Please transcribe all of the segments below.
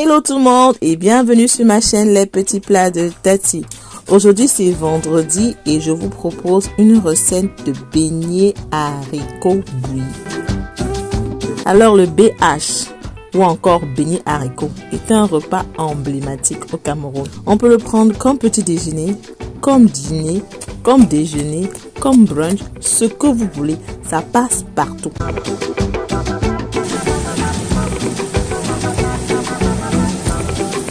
Hello tout le monde et bienvenue sur ma chaîne Les Petits Plats de Tati. Aujourd'hui c'est vendredi et je vous propose une recette de beignets haricots bouillis. Alors le BH ou encore beignet haricots est un repas emblématique au Cameroun. On peut le prendre comme petit déjeuner, comme dîner, comme déjeuner, comme brunch, ce que vous voulez, ça passe partout.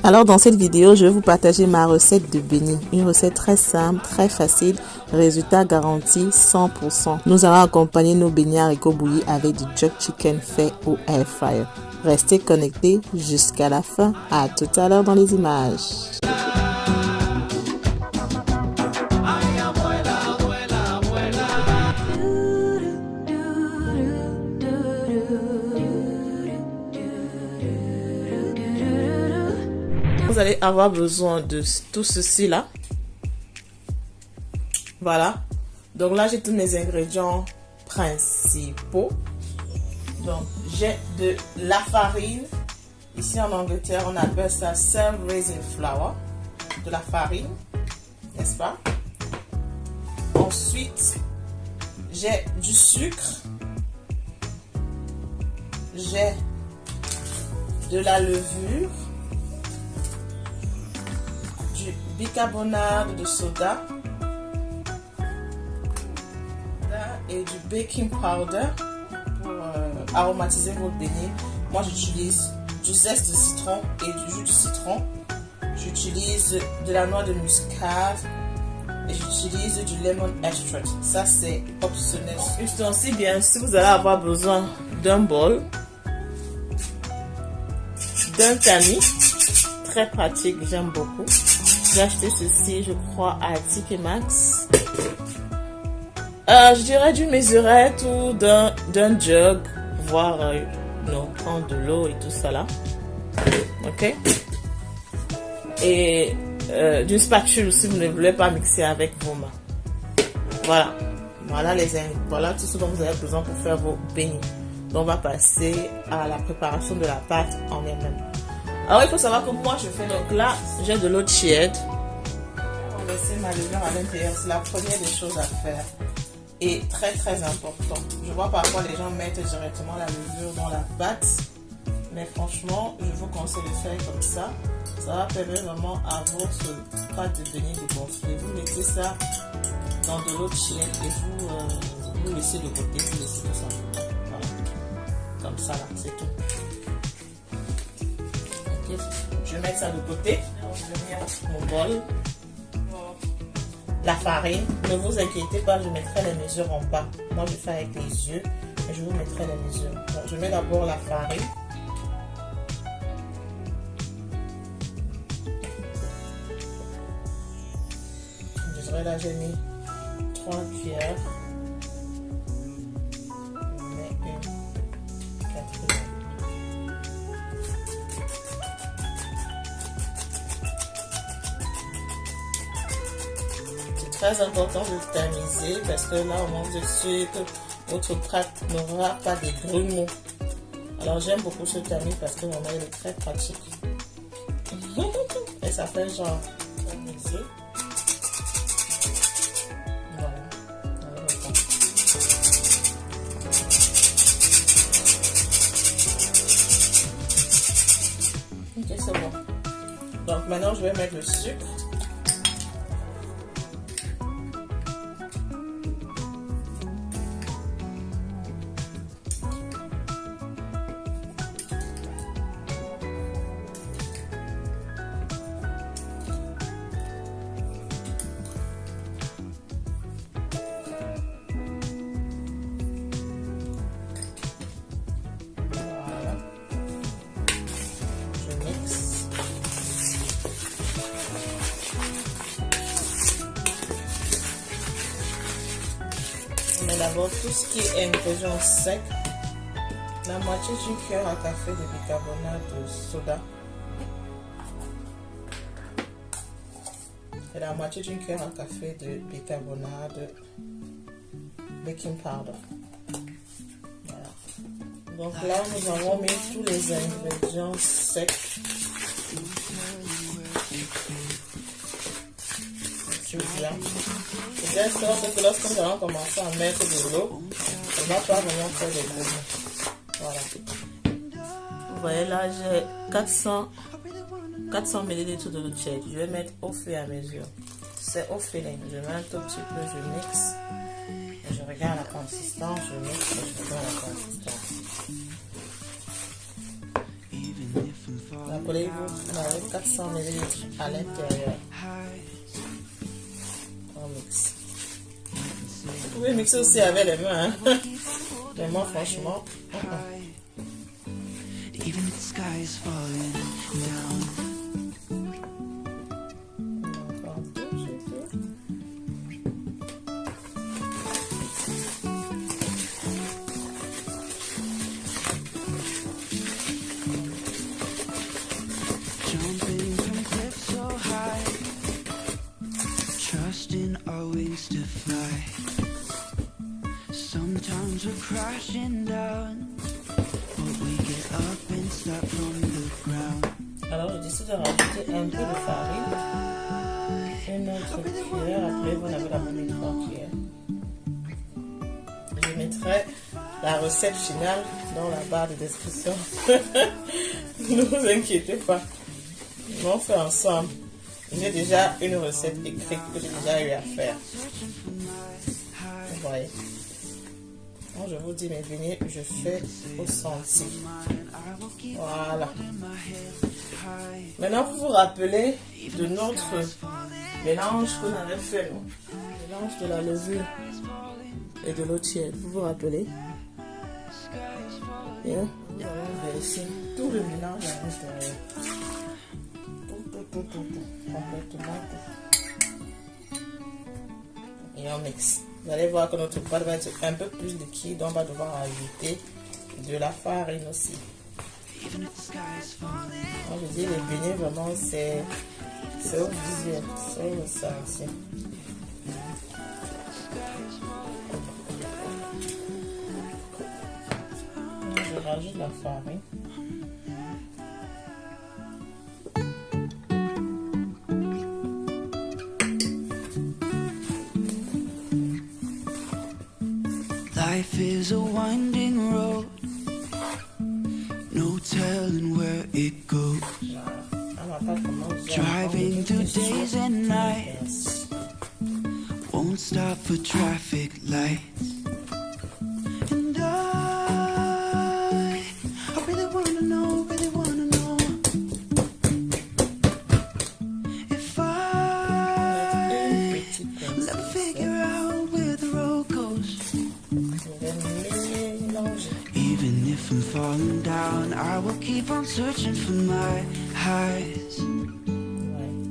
Alors dans cette vidéo, je vais vous partager ma recette de beignets. Une recette très simple, très facile, résultat garanti 100%. Nous allons accompagner nos beignets haricots bouillis avec du jerk chicken fait au air fryer. Restez connectés jusqu'à la fin. À tout à l'heure dans les images. Vous allez avoir besoin de tout ceci là. Voilà. Donc là, j'ai tous mes ingrédients principaux. Donc, j'ai de la farine. Ici en Angleterre, on appelle ça self-raising flour. De la farine, n'est-ce pas? Ensuite, j'ai du sucre. J'ai de la levure. Du bicarbonate de soda et du baking powder pour aromatiser votre beignet. Moi j'utilise du zeste de citron et du jus de citron. J'utilise de la noix de muscade et j'utilise du lemon extract. Ça c'est optionnel. Juste ainsi, bien si vous allez avoir besoin d'un bol, d'un tamis, très pratique, j'aime beaucoup. J'ai acheté ceci, je crois, à TK Maxx. Je dirais d'une mesurette ou d'un jug, voire prendre de l'eau et tout ça là. Ok. Et d'une spatule si vous ne voulez pas mixer avec vos mains. Voilà. Voilà tout ce dont vous avez besoin pour faire vos beignets. Donc on va passer à la préparation de la pâte en elle-même. Alors il faut savoir que moi je fais, donc là j'ai de l'eau tiède. On va laisser ma levure à l'intérieur, c'est la première des choses à faire et très très important. Je vois parfois les gens mettent directement la levure dans la pâte, mais franchement je vous conseille de faire comme ça. Ça va permettre vraiment à votre pâte de beignet de gonfler. Vous mettez ça dans de l'eau tiède et vous laissez de côté, vous laissez tout ça. Voilà. Comme ça là, c'est tout. Je vais mettre ça de côté. Je vais mettre mon bol. La farine. Ne vous inquiétez pas, je mettrai les mesures en bas. Moi, je fais avec les yeux et je vous mettrai les mesures. Donc, je mets d'abord la farine. Je dirais là, j'ai mis 3 cuillères. Je mets une 4. Très important de tamiser parce que là au moins vous êtes sûr que votre pâte n'aura pas de grumeaux. Alors j'aime beaucoup ce tamis parce que vraiment il est très pratique et ça fait genre tamiser. Voilà. Ok, c'est bon. Donc maintenant je vais mettre le sucre. Mais d'abord tout ce qui est ingrédients secs, la moitié d'une cuillère à café de bicarbonate de soda et la moitié d'une cuillère à café de bicarbonate de baking powder. Voilà. Donc là, nous avons mis tous les ingrédients secs. Celui-là. C'est sûr que lorsque nous allons commencer à mettre de l'eau, on ne va pas vraiment faire des gros. Voilà. Vous voyez là, j'ai 400 ml de l'eau tiède. Je vais mettre au fur et à mesure. C'est au feeling. Je mets un tout petit peu, je mixe. Je regarde la consistance, je mixe et je regarde la consistance. Rappelez-vous, on avait 400 ml à l'intérieur. On mixe. Vous pouvez mixer aussi avec les mains. Hein? Mais moi, franchement, Even the sky is falling down. Jumping from cliffs so high, trusting our wings to fly. Sometimes we're crashing down. Alors je décide de rajouter un peu de farine, une autre cuillère, après vous avez la même cuillère. Je mettrai la recette finale dans la barre de description. Ne vous inquiétez pas, on fait ensemble. J'ai déjà une recette écrite que j'ai déjà eu à faire. Vous voyez. Quand je vous dis mes beignets, je fais au senti. Voilà. Maintenant, vous vous rappelez de notre mélange qu'on avait fait, non? Mélange de la levure et de l'eau tiède. Vous vous rappelez? Bien. Nous allons verser tout le mélange à l'intérieur. Tout. Complètement tout. Et on mixe. Vous allez voir que notre pâte va être un peu plus liquide. On va devoir ajouter de la farine aussi. Quand je dis les beignets, vraiment, c'est au visuel, c'est au ressenti. Je rajoute la farine. Life is a winding road, no telling where it goes. Driving through days and nights, won't stop for traffic lights. And I really wanna know if I'll ever figure out where the road goes. Even if I'm falling down, I will keep on searching for my highs.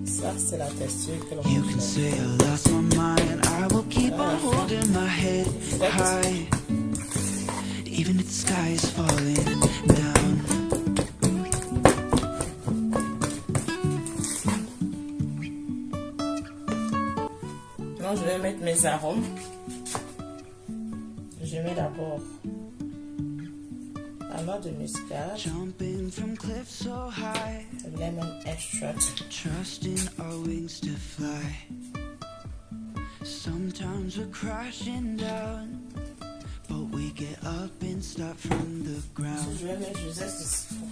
Ça, c'est la texture que l'on You can say I lost my mind, I will keep on holding my head high. Even if the sky is falling down. Maintenant, je vais mettre mes arômes. Je mets d'abord la noix de muscade, Jumping from cliffs so high, lemon extract, trusting our wings to fly. Sometimes we're crashing down, but we get up and start from the ground. je vais mettre du zeste de citron.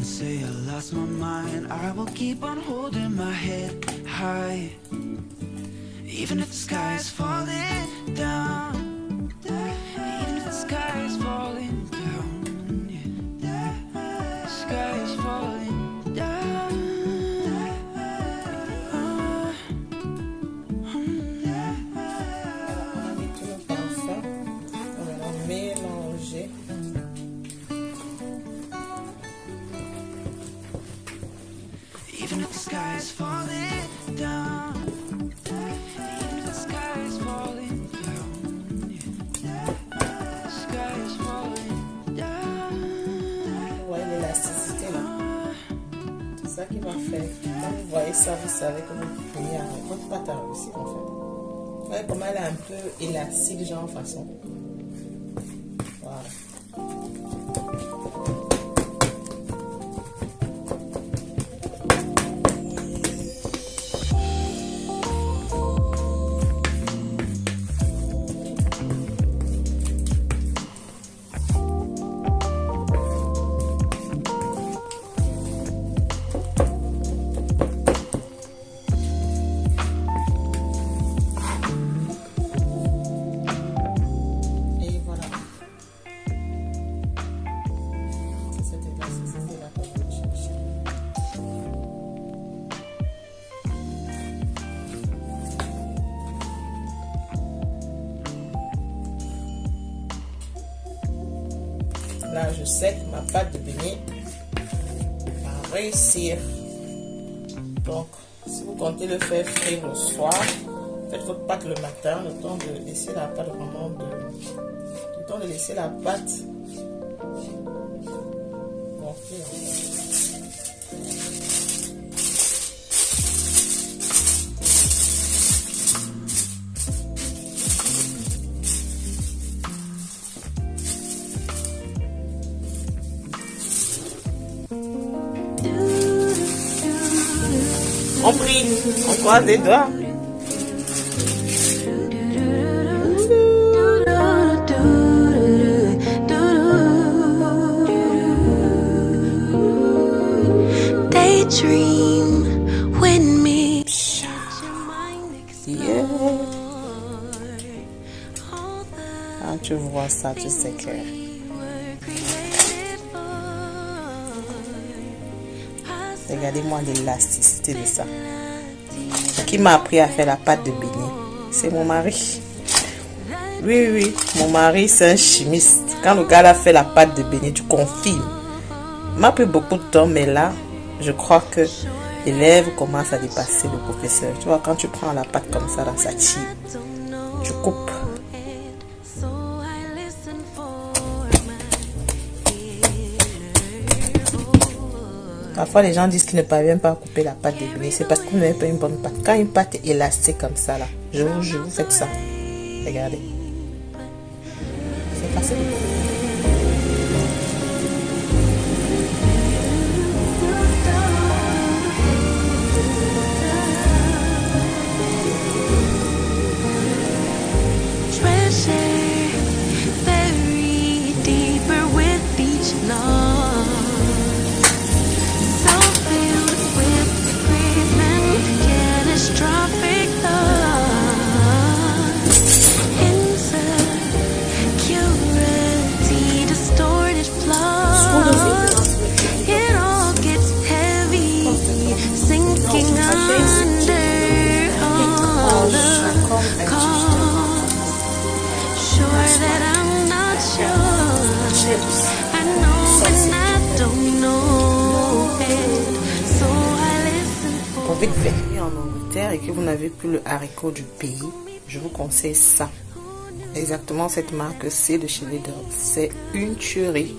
Say I lost my mind, I will keep on holding my head high. Even if the sky is falling down, even if the sky is falling down, yeah. The sky is falling down. On a mis tout le parfum, on va mélanger. Even if the sky is falling ça, vous savez que votre pâte a réussi en fait. Vous voyez comment elle est un peu élastique, genre en façon. Voilà. Là, je sais que ma pâte de beignet va réussir. Donc, si vous comptez le faire frire le soir, faites votre pâte le matin, le temps de laisser la pâte vraiment le temps de laisser la pâte gonfler. On prie, on croise les doigts. Daydream with me. Yeah. Ah, tu vois ça, tu sais que... Regardez-moi l'élasticité de ça. Qui m'a appris à faire la pâte de beignet? C'est mon mari. Oui, mon mari c'est un chimiste. Quand le gars a fait la pâte de beignet, tu confirmes. M'a pris beaucoup de temps, mais là, je crois que l'élève commence à dépasser le professeur. Tu vois, quand tu prends la pâte comme ça, là, ça tire. Tu coupes. Parfois, les gens disent qu'ils ne parviennent pas à couper la pâte de beignet. C'est parce que vous n'avez pas une bonne pâte. Quand une pâte est élastique comme ça, là, je vous faites ça. Regardez. C'est facile. Vite fait en Angleterre et que vous n'avez plus le haricot du pays, je vous conseille ça. Exactement cette marque, c'est de chez Lidl. C'est une tuerie.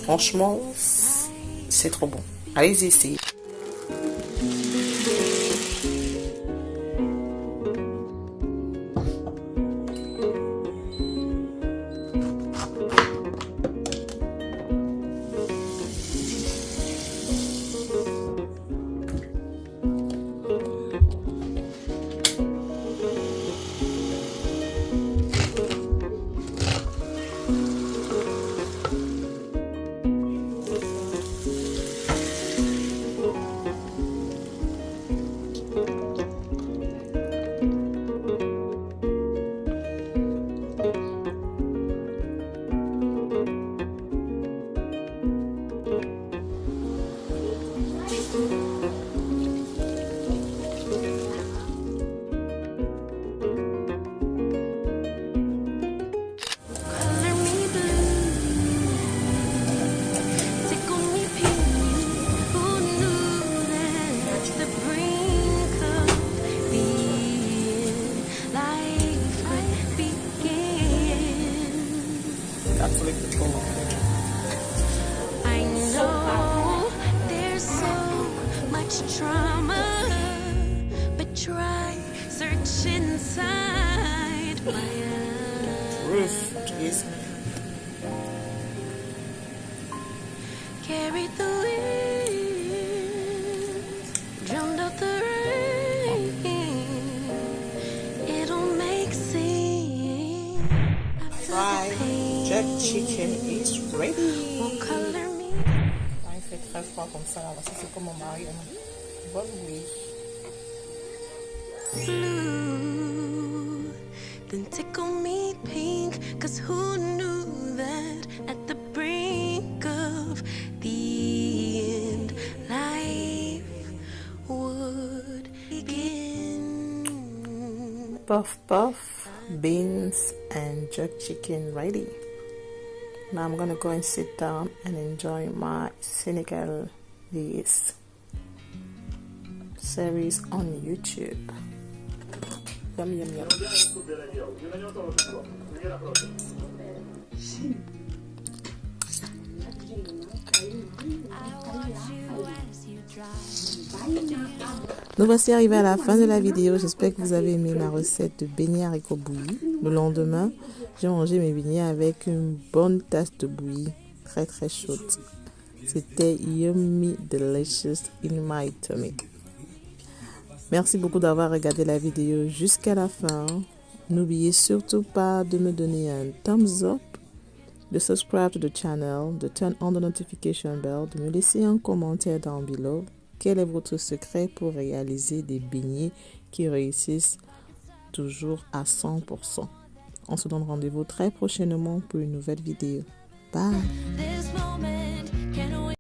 Franchement, c'est trop bon. Allez-y essayer. I know there's so much trauma Truth is me. Carried the wind, drowned out the rain. It'll make sense. Fried jerk chicken is ready. Won't color me. Ah, il fait très froid comme ça. Là. Ça, c'est comme mon mari. Bonne nuit. Blue, then tickle me pink. 'Cause who knew that at the brink of the end, life would begin. Puff puff, beans and jerk chicken ready. Now I'm gonna go and sit down and enjoy my Senegalese series on YouTube. Yum yum yum. Nous voici arrivés à la fin de la vidéo. J'espère que vous avez aimé ma recette de beignets haricots bouillis. Le lendemain, j'ai mangé mes beignets avec une bonne tasse de bouillie très très chaude. C'était yummy delicious in my tummy. Merci beaucoup d'avoir regardé la vidéo jusqu'à la fin. N'oubliez surtout pas de me donner un thumbs up, de subscribe to the channel, de turn on the notification bell, de me laisser un commentaire down below. Quel est votre secret pour réaliser des beignets qui réussissent toujours à 100%? On se donne rendez-vous très prochainement pour une nouvelle vidéo. Bye!